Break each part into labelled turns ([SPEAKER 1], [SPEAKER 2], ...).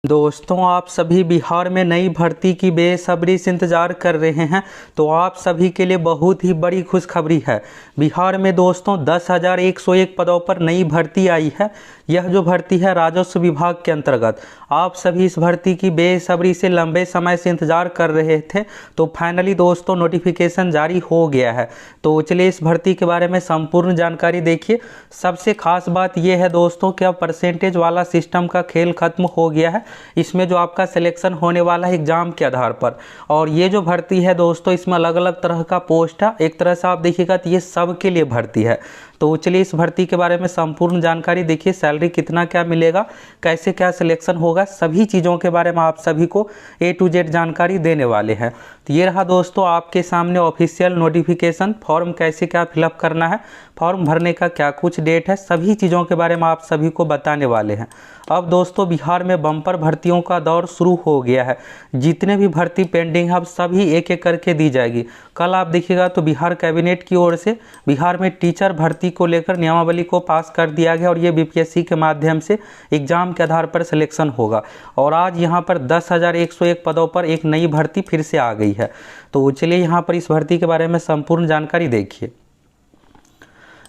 [SPEAKER 1] दोस्तों, आप सभी बिहार में नई भर्ती की बेसब्री से इंतज़ार कर रहे हैं तो आप सभी के लिए बहुत ही बड़ी खुशखबरी है। बिहार में दोस्तों 10,101 पदों पर नई भर्ती आई है। यह जो भर्ती है राजस्व विभाग के अंतर्गत। आप सभी इस भर्ती की बेसब्री से लंबे समय से इंतज़ार कर रहे थे तो फाइनली दोस्तों नोटिफिकेशन जारी हो गया है। तो चलिए इस भर्ती के बारे में संपूर्ण जानकारी देखिए। सबसे खास बात यह है दोस्तों कि अब परसेंटेज वाला सिस्टम का खेल खत्म हो गया है। इसमें जो आपका सिलेक्शन होने वाला है एग्जाम के आधार पर। और ये जो भर्ती है दोस्तों इसमें अलग अलग तरह का पोस्ट है। एक तरह से आप देखिएगा तो ये सबके लिए भर्ती है। तो चलिए इस भर्ती के बारे में संपूर्ण जानकारी देखिए। सैलरी कितना क्या मिलेगा, कैसे क्या सिलेक्शन होगा, सभी चीज़ों के बारे में आप सभी को A to Z जानकारी देने वाले हैं। तो ये रहा दोस्तों आपके सामने ऑफिशियल नोटिफिकेशन। फॉर्म कैसे क्या फिलअप करना है, फॉर्म भरने का क्या कुछ डेट है, सभी चीज़ों के बारे में आप सभी को बताने वाले हैं। अब दोस्तों बिहार में बम्पर भर्तियों का दौर शुरू हो गया है। जितने भी भर्ती पेंडिंग है अब सभी एक एक करके दी जाएगी। कल आप देखिएगा तो बिहार कैबिनेट की ओर से बिहार में टीचर भर्ती को लेकर नियमावली को पास कर दिया गया और ये BPSC के माध्यम से एग्जाम के आधार पर सिलेक्शन होगा। और आज यहाँ पर 10,101 पदों पर एक नई भर्ती फिर से आ गई है। तो चलिए यहाँ पर इस भर्ती के बारे में संपूर्ण जानकारी देखिए।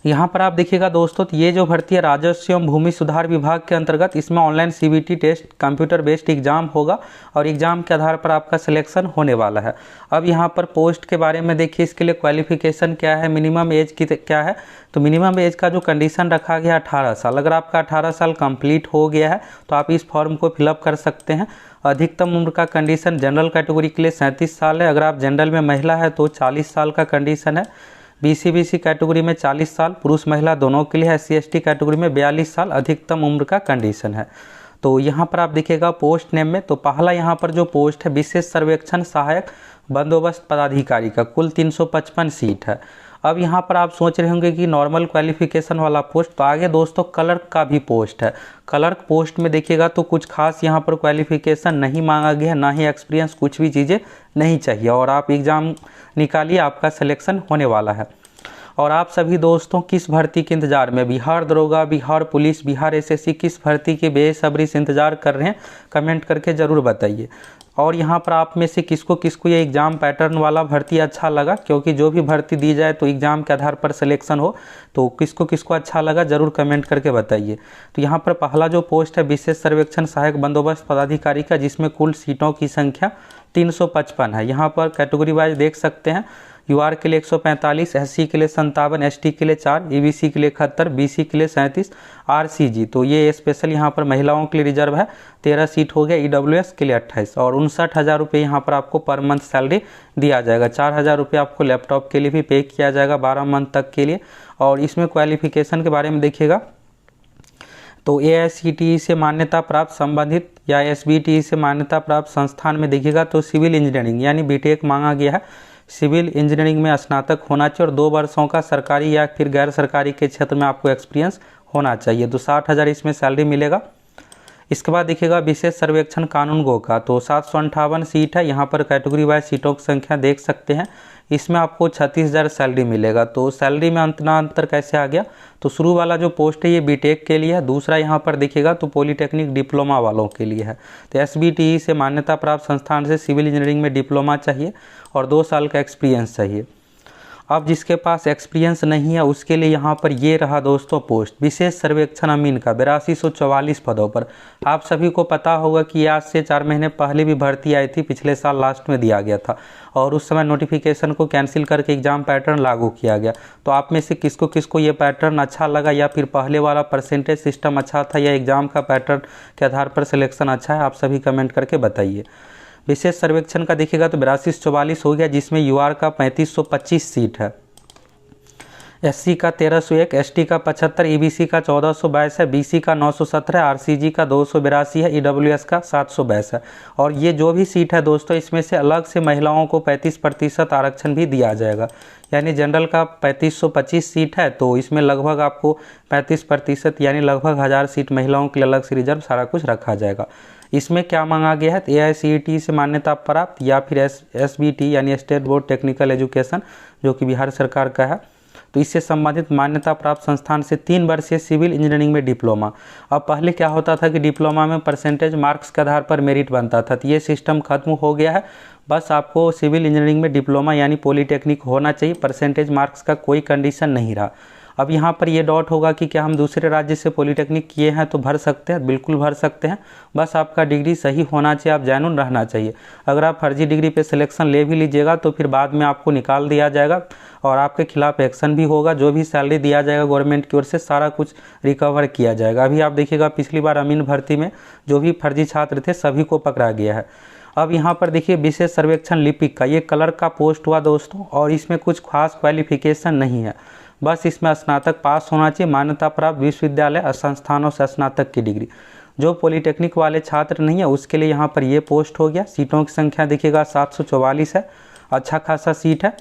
[SPEAKER 1] यहाँ पर आप देखिएगा दोस्तों तो ये जो भर्ती है राजस्व एवं भूमि सुधार विभाग के अंतर्गत। इसमें online CBT test computer based exam होगा और एग्जाम के आधार पर आपका सिलेक्शन होने वाला है। अब यहाँ पर पोस्ट के बारे में देखिए। इसके लिए क्वालिफिकेशन क्या है, मिनिमम एज की क्या है। तो मिनिमम एज का जो कंडीशन रखा गया 18 साल। अगर आपका 18 साल कंप्लीट हो गया है तो आप इस फॉर्म को फिलअप कर सकते हैं। अधिकतम उम्र का कंडीशन जनरल कैटेगरी के लिए 37 साल है। अगर आप जनरल में महिला है तो 40 साल का कंडीशन है। BC कैटेगरी में 40 साल, पुरुष महिला दोनों के लिए है। SC/ST कैटेगरी में 42 साल अधिकतम उम्र का कंडीशन है। तो यहाँ पर आप देखिएगा पोस्ट नेम में तो पहला यहाँ पर जो पोस्ट है विशेष सर्वेक्षण सहायक बंदोबस्त पदाधिकारी का कुल 355 सीट है। अब यहाँ पर आप सोच रहे होंगे कि नॉर्मल क्वालिफिकेशन वाला पोस्ट। तो आगे दोस्तों क्लर्क का भी पोस्ट है। क्लर्क पोस्ट में देखिएगा तो कुछ खास यहाँ पर क्वालिफिकेशन नहीं मांगा गया है, ना ही एक्सपीरियंस, कुछ भी चीज़ें नहीं चाहिए। और आप एग्ज़ाम निकालिए, आपका सिलेक्शन होने वाला है। और आप सभी दोस्तों किस भर्ती के इंतज़ार में, बिहार दरोगा, बिहार पुलिस, बिहार SSC, किस भर्ती के बेसब्री से इंतज़ार कर रहे हैं कमेंट करके ज़रूर बताइए। और यहाँ पर आप में से किसको किसको ये एग्ज़ाम पैटर्न वाला भर्ती अच्छा लगा, क्योंकि जो भी भर्ती दी जाए तो एग्ज़ाम के आधार पर सिलेक्शन हो। तो किसको किसको अच्छा लगा ज़रूर कमेंट करके बताइए। तो यहाँ पर पहला जो पोस्ट है विशेष सर्वेक्षण सहायक बंदोबस्त पदाधिकारी का, जिसमें कुल सीटों की संख्या 355 है। यहाँ पर कैटेगरी वाइज देख सकते हैं। UR के लिए 145, SC के लिए 57, ST के लिए 4, EBC के लिए 71, BC के लिए 37, RCG तो ये स्पेशल यहाँ पर महिलाओं के लिए रिजर्व है। 13 सीट हो गया। EWS के लिए 28 और 59,000 रुपये यहाँ पर आपको पर मंथ सैलरी दिया जाएगा। 4,000 रुपये आपको लैपटॉप के लिए भी पे किया जाएगा 12 मंथ तक के लिए। और इसमें क्वालिफिकेशन के बारे में देखिएगा तो AICTE से मान्यता प्राप्त संबंधित या SBTE से मान्यता प्राप्त संस्थान में देखिएगा तो सिविल इंजीनियरिंग यानी BTech मांगा गया है। सिविल इंजीनियरिंग में स्नातक होना चाहिए और 2 वर्षों का सरकारी या फिर गैर सरकारी के क्षेत्र में आपको एक्सपीरियंस होना चाहिए। तो 60,000 इसमें सैलरी मिलेगा। इसके बाद देखिएगा विशेष सर्वेक्षण कानूनगो का तो 758 सीट है। यहाँ पर कैटेगरी वाइज सीटों की संख्या देख सकते हैं। इसमें आपको 36,000 सैलरी मिलेगा। तो सैलरी में अंतर कैसे आ गया, तो शुरू वाला जो पोस्ट है ये BTech के लिए है। दूसरा यहाँ पर देखिएगा तो पॉलीटेक्निक डिप्लोमा वालों के लिए है। तो SBTE से मान्यता प्राप्त संस्थान से सिविल इंजीनियरिंग में डिप्लोमा चाहिए और 2 साल का एक्सपीरियंस चाहिए। अब जिसके पास एक्सपीरियंस नहीं है उसके लिए यहाँ पर ये रहा दोस्तों पोस्ट विशेष सर्वेक्षण अमीन का 8244 पदों पर। आप सभी को पता होगा कि आज से 4 महीने पहले भी भर्ती आई थी, पिछले साल लास्ट में दिया गया था और उस समय नोटिफिकेशन को कैंसिल करके एग्जाम पैटर्न लागू किया गया। तो आप में से किसको किसको ये पैटर्न अच्छा लगा, या फिर पहले वाला परसेंटेज सिस्टम अच्छा था, या एग्जाम का पैटर्न के आधार पर सिलेक्शन अच्छा है, आप सभी कमेंट करके बताइए। विशेष सर्वेक्षण का देखिएगा तो 8244 हो गया, जिसमें UR का 3525 सीट है, SC का 1301, ST का 75, EBC का 1422 है, BC का 917, RCG का 282 है, EWS का 722 है। और ये जो भी सीट है दोस्तों इसमें से अलग से महिलाओं को 35% आरक्षण भी दिया जाएगा। यानी जनरल का 3525 सीट है तो इसमें लगभग आपको 35% यानी लगभग 1000 सीट महिलाओं के लिए अलग से रिजर्व सारा कुछ रखा जाएगा। इसमें क्या मांगा गया है, AICTE से मान्यता प्राप्त या फिर SBT यानी स्टेट बोर्ड टेक्निकल एजुकेशन जो कि बिहार सरकार का है, तो इससे संबंधित मान्यता प्राप्त संस्थान से 3 वर्षीय सिविल इंजीनियरिंग में डिप्लोमा। अब पहले क्या होता था कि डिप्लोमा में परसेंटेज मार्क्स के आधार पर मेरिट बनता था, तो ये सिस्टम खत्म हो गया है। बस आपको सिविल इंजीनियरिंग में डिप्लोमा यानी पॉलीटेक्निक होना चाहिए, परसेंटेज मार्क्स का कोई कंडीशन नहीं रहा। अब यहाँ पर ये डाउट होगा कि क्या हम दूसरे राज्य से पॉलीटेक्निक किए हैं तो भर सकते हैं? बिल्कुल भर सकते हैं, बस आपका डिग्री सही होना चाहिए, आप जेन्युइन रहना चाहिए। अगर आप फर्जी डिग्री पे सिलेक्शन ले भी लीजिएगा तो फिर बाद में आपको निकाल दिया जाएगा और आपके खिलाफ एक्शन भी होगा। जो भी सैलरी दिया जाएगा गवर्नमेंट की ओर से सारा कुछ रिकवर किया जाएगा। अभी आप देखिएगा पिछली बार अमीन भर्ती में जो भी फर्जी छात्र थे सभी को पकड़ा गया है। अब यहाँ पर देखिए विशेष सर्वेक्षण लिपिक का ये कलर का पोस्ट हुआ दोस्तों, और इसमें कुछ खास क्वालिफिकेशन नहीं है, बस इसमें स्नातक पास होना चाहिए, मान्यता प्राप्त विश्वविद्यालय संस्थानों से स्नातक की डिग्री। जो पॉलीटेक्निक वाले छात्र नहीं है उसके लिए यहाँ पर ये पोस्ट हो गया। सीटों की संख्या देखिएगा 744 है, अच्छा खासा सीट है,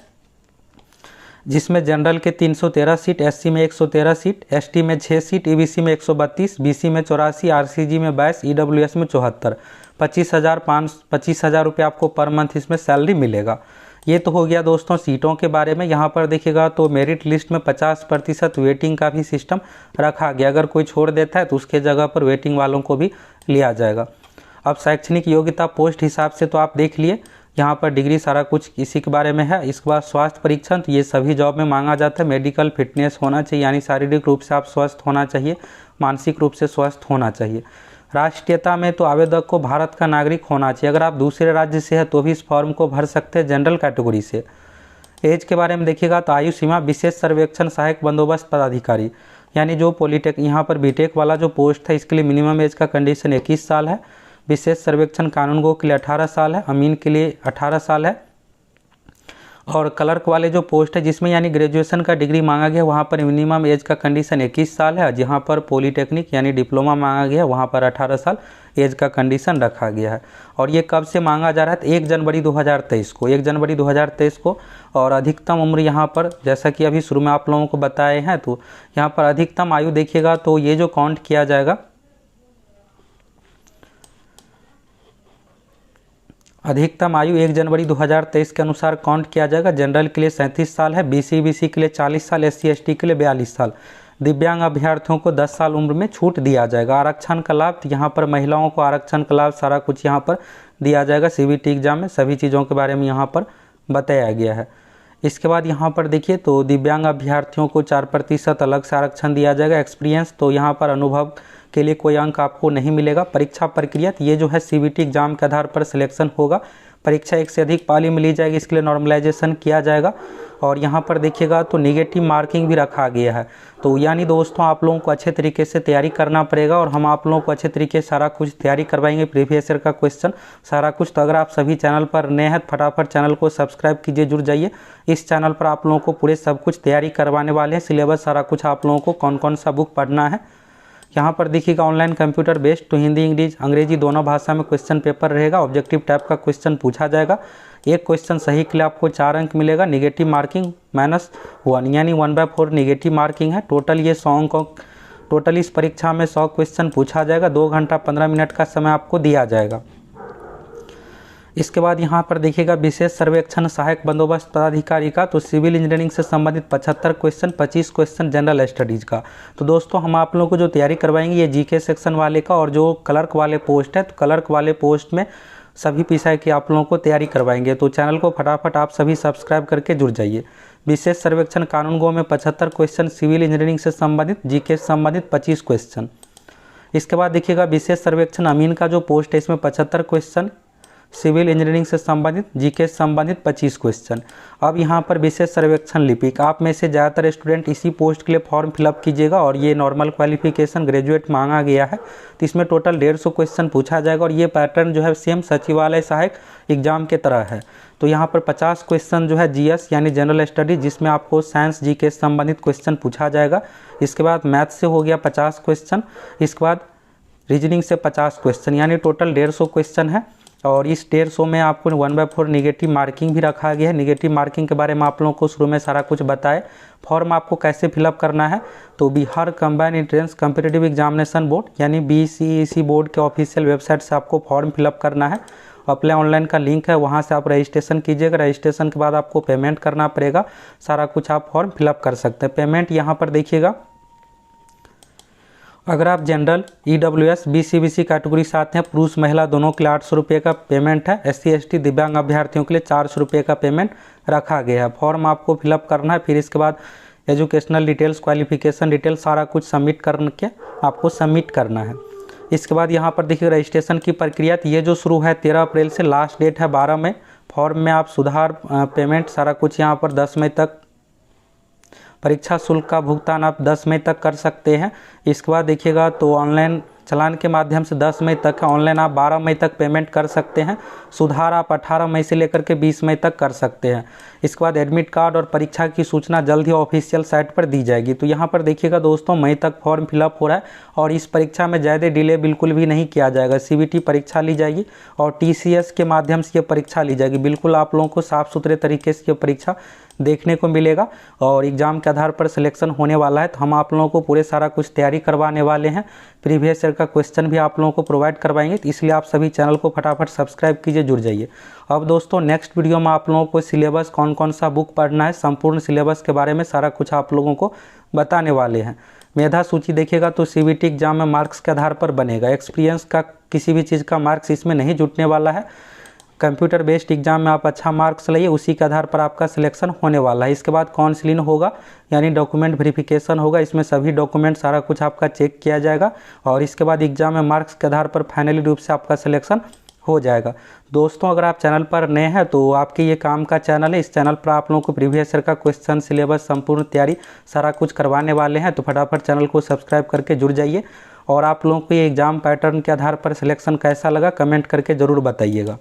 [SPEAKER 1] जिसमें जनरल के 313 सीट, एससी में 113 सीट, एसटी में 6 सीट, ईबीसी में 132, बीसी में 84, आरसीजी में 22, ईडब्ल्यूएस में 74। 25,000 रुपये आपको पर मंथ इसमें सैलरी मिलेगा। ये तो हो गया दोस्तों सीटों के बारे में। यहाँ पर देखिएगा तो मेरिट लिस्ट में 50% वेटिंग का भी सिस्टम रखा गया, अगर कोई छोड़ देता है तो उसके जगह पर वेटिंग वालों को भी लिया जाएगा। अब शैक्षणिक योग्यता पोस्ट हिसाब से तो आप देख लिए, यहाँ पर डिग्री सारा कुछ इसी के बारे में है। इसके बाद स्वास्थ्य परीक्षण, तो ये सभी जॉब में मांगा जाता है। मेडिकल फिटनेस होना चाहिए, यानी शारीरिक रूप से आप स्वस्थ होना चाहिए, मानसिक रूप से स्वस्थ होना चाहिए। राष्ट्रीयता में तो आवेदक को भारत का नागरिक होना चाहिए, अगर आप दूसरे राज्य से हैं तो भी इस फॉर्म को भर सकते हैं जनरल कैटेगरी से। एज के बारे में देखिएगा तो आयु सीमा विशेष सर्वेक्षण सहायक बंदोबस्त पदाधिकारी, यानी जो पॉलीटेक यहाँ पर बीटेक वाला जो पोस्ट है इसके लिए मिनिमम एज का कंडीशन 21 साल है। विशेष सर्वेक्षण कानूनगो के लिए 18 साल है, अमीन के लिए 18 साल है। और क्लर्क वाले जो पोस्ट है जिसमें यानी ग्रेजुएशन का डिग्री मांगा गया वहाँ पर मिनिमम एज का कंडीशन 21 साल है। जहाँ पर पॉलीटेक्निक यानी डिप्लोमा मांगा गया वहाँ पर 18 साल एज का कंडीशन रखा गया है। और ये कब से मांगा जा रहा है? 1 जनवरी 2023 को, 1 जनवरी 2023 को। और अधिकतम उम्र यहाँ पर जैसा कि अभी शुरू में आप लोगों को बताए हैं, तो यहाँ पर अधिकतम आयु देखिएगा तो ये जो काउंट किया जाएगा, अधिकतम आयु 1 जनवरी 2023 के अनुसार काउंट किया जाएगा। जनरल के लिए 37 साल है, बीसी के लिए 40 साल, एससी एसटी के लिए 42 साल। दिव्यांग अभ्यर्थियों को 10 साल उम्र में छूट दिया जाएगा। आरक्षण का लाभ, तो यहाँ पर महिलाओं को आरक्षण का लाभ सारा कुछ यहाँ पर दिया जाएगा। सीबीटी एग्जाम में सभी चीज़ों के बारे में यहाँ पर बताया गया है। इसके बाद यहाँ पर देखिए तो दिव्यांग अभ्यर्थियों को 4% अलग से आरक्षण दिया जाएगा। एक्सपीरियंस, तो यहाँ पर अनुभव के लिए कोई अंक आपको नहीं मिलेगा। परीक्षा प्रक्रिया, ये जो है सीबीटी एग्जाम के आधार पर सिलेक्शन होगा। परीक्षा एक से अधिक पाली में ली जाएगी, इसके लिए नॉर्मलाइजेशन किया जाएगा। और यहाँ पर देखिएगा तो निगेटिव मार्किंग भी रखा गया है। तो यानी दोस्तों आप लोगों को अच्छे तरीके से तैयारी करना पड़ेगा और हम आप लोगों को अच्छे तरीके से सारा कुछ तैयारी करवाएंगे, प्रीवियस ईयर का क्वेश्चन सारा कुछ। तो अगर आप सभी चैनल पर नए हैं फटाफट चैनल को सब्सक्राइब कीजिए, जुड़ जाइए। इस चैनल पर आप लोगों को पूरे सब कुछ तैयारी करवाने वाले हैं, सिलेबस सारा कुछ आप लोगों को कौन कौन सा बुक पढ़ना है। यहाँ पर देखिएगा ऑनलाइन कंप्यूटर बेस्ड, तो हिंदी इंग्लिश अंग्रेजी दोनों भाषा में क्वेश्चन पेपर रहेगा। ऑब्जेक्टिव टाइप का क्वेश्चन पूछा जाएगा। एक क्वेश्चन सही के लिए आपको 4 अंक मिलेगा। निगेटिव मार्किंग -1 यानी 1/4 निगेटिव मार्किंग है। टोटल ये 100 अंक, टोटल इस परीक्षा में 100 क्वेश्चन पूछा जाएगा। 2 घंटा 15 मिनट का समय आपको दिया जाएगा। इसके बाद यहाँ पर देखिएगा विशेष सर्वेक्षण सहायक बंदोबस्त पदाधिकारी का, तो सिविल इंजीनियरिंग से संबंधित 75 क्वेश्चन, 25 क्वेश्चन जनरल स्टडीज़ का। तो दोस्तों हम आप लोगों को जो तैयारी करवाएंगे ये जीके सेक्शन वाले का, और जो क्लर्क वाले पोस्ट है तो क्लर्क वाले पोस्ट में सभी विषय की आप लोगों को तैयारी करवाएंगे। तो चैनल को फटाफट आप सभी सब्सक्राइब करके जुड़ जाइए। विशेष सर्वेक्षण कानून गो में 75 क्वेश्चन, सिविल इंजीनियरिंग से संबंधित जीके से संबंधित 25 क्वेश्चन। इसके बाद देखिएगा विशेष सर्वेक्षण अमीन का जो पोस्ट है इसमें 75 क्वेश्चन, सिविल इंजीनियरिंग से संबंधित जीके से संबंधित 25 क्वेश्चन। अब यहाँ पर विशेष सर्वेक्षण लिपिक, आप में से ज़्यादातर स्टूडेंट इसी पोस्ट के लिए फॉर्म फिलअप कीजिएगा। और ये नॉर्मल क्वालिफिकेशन ग्रेजुएट मांगा गया है, तो इसमें टोटल 150 क्वेश्चन पूछा जाएगा। और ये पैटर्न जो है सेम सचिवालय सहायक एग्जाम के तरह है। तो यहाँ पर 50 क्वेश्चन जो है जीएस यानी जनरल स्टडी, जिसमें आपको साइंस जीके से संबंधित क्वेश्चन पूछा जाएगा। इसके बाद मैथ से हो गया 50 क्वेश्चन, इसके बाद रीजनिंग से 50 क्वेश्चन, यानी टोटल 150 क्वेश्चन है। और इस 150 में आपको 1/4 निगेटिव मार्किंग भी रखा गया है। निगेटिव मार्किंग के बारे में आप लोगों को शुरू में सारा कुछ बताए। फॉर्म आपको कैसे फिलअप करना है, तो Bihar combined entrance competitive examination board यानी BCEC बोर्ड के ऑफिशियल वेबसाइट से आपको फॉर्म फिलअप करना है। अप्लाई ऑनलाइन का लिंक है, वहाँ से आप रजिस्ट्रेशन कीजिएगा। रजिस्ट्रेशन के बाद आपको पेमेंट करना पड़ेगा, सारा कुछ आप फॉर्म फिलअप कर सकते हैं। पेमेंट यहाँ पर देखिएगा, अगर आप जनरल EWS BCBC कैटेगरी से आते हैं, पुरुष महिला दोनों के लिए 800 रुपये का पेमेंट है। SC ST दिव्यांग अभ्यर्थियों के लिए 400 रुपये का पेमेंट रखा गया है। फॉर्म आपको फिलअप करना है, फिर इसके बाद एजुकेशनल डिटेल्स, क्वालिफिकेशन डिटेल्स सारा कुछ सबमिट करके आपको सबमिट करना है। इसके बाद यहाँ पर देखिए रजिस्ट्रेशन की प्रक्रिया, ये जो शुरू है 13 अप्रैल से, लास्ट डेट है 12 मई। फॉर्म में आप सुधार पेमेंट सारा कुछ यहाँ पर 10 मई तक, परीक्षा शुल्क का भुगतान आप 10 मई तक कर सकते हैं। इसके बाद देखिएगा तो ऑनलाइन चालान के माध्यम से 10 मई तक है, ऑनलाइन आप 12 मई तक पेमेंट कर सकते हैं। सुधार आप 18 मई से लेकर के 20 मई तक कर सकते हैं। इसके बाद एडमिट कार्ड और परीक्षा की सूचना जल्द ही ऑफिशियल साइट पर दी जाएगी। तो यहाँ पर देखिएगा दोस्तों, मई तक फॉर्म फिलअप हो रहा है और इस परीक्षा में ज़्यादा डिले बिल्कुल भी नहीं किया जाएगा। CBT परीक्षा ली जाएगी और TCS के माध्यम से ये परीक्षा ली जाएगी। बिल्कुल आप लोगों को साफ़ सुथरे तरीके से ये परीक्षा देखने को मिलेगा और एग्ज़ाम के आधार पर सिलेक्शन होने वाला है। तो हम आप लोगों को पूरे सारा कुछ तैयारी करवाने वाले हैं। प्रीवियस ईयर का क्वेश्चन भी आप लोगों को प्रोवाइड करवाएंगे, तो इसलिए आप सभी चैनल को फटाफट सब्सक्राइब कीजिए, जुड़ जाइए। अब दोस्तों नेक्स्ट वीडियो में आप लोगों को सिलेबस कौन कौन सा बुक पढ़ना है, संपूर्ण सिलेबस के बारे में सारा कुछ आप लोगों को बताने वाले हैं। मेधा सूची देखिएगा तो CBT एग्जाम में मार्क्स के आधार पर बनेगा, एक्सपीरियंस का किसी भी चीज़ का मार्क्स इसमें नहीं जुटने वाला है। कंप्यूटर बेस्ड एग्जाम में आप अच्छा मार्क्स लाइए, उसी के आधार पर आपका सिलेक्शन होने वाला है। इसके बाद काउंसलिंग होगा, यानी डॉक्यूमेंट वेरिफिकेशन होगा। इसमें सभी डॉक्यूमेंट सारा कुछ आपका चेक किया जाएगा और इसके बाद एग्जाम में मार्क्स के आधार पर फाइनली रूप से आपका सिलेक्शन हो जाएगा। दोस्तों अगर आप चैनल पर नए हैं तो आपके ये काम का चैनल है, इस चैनल पर आप लोगों को प्रीवियस ईयर का क्वेश्चन, सिलेबस, संपूर्ण तैयारी सारा कुछ करवाने वाले हैं। तो फटाफट चैनल को सब्सक्राइब करके जुड़ जाइए और आप लोगों को ये एग्ज़ाम पैटर्न के आधार पर सिलेक्शन कैसा लगा कमेंट करके ज़रूर बताइएगा।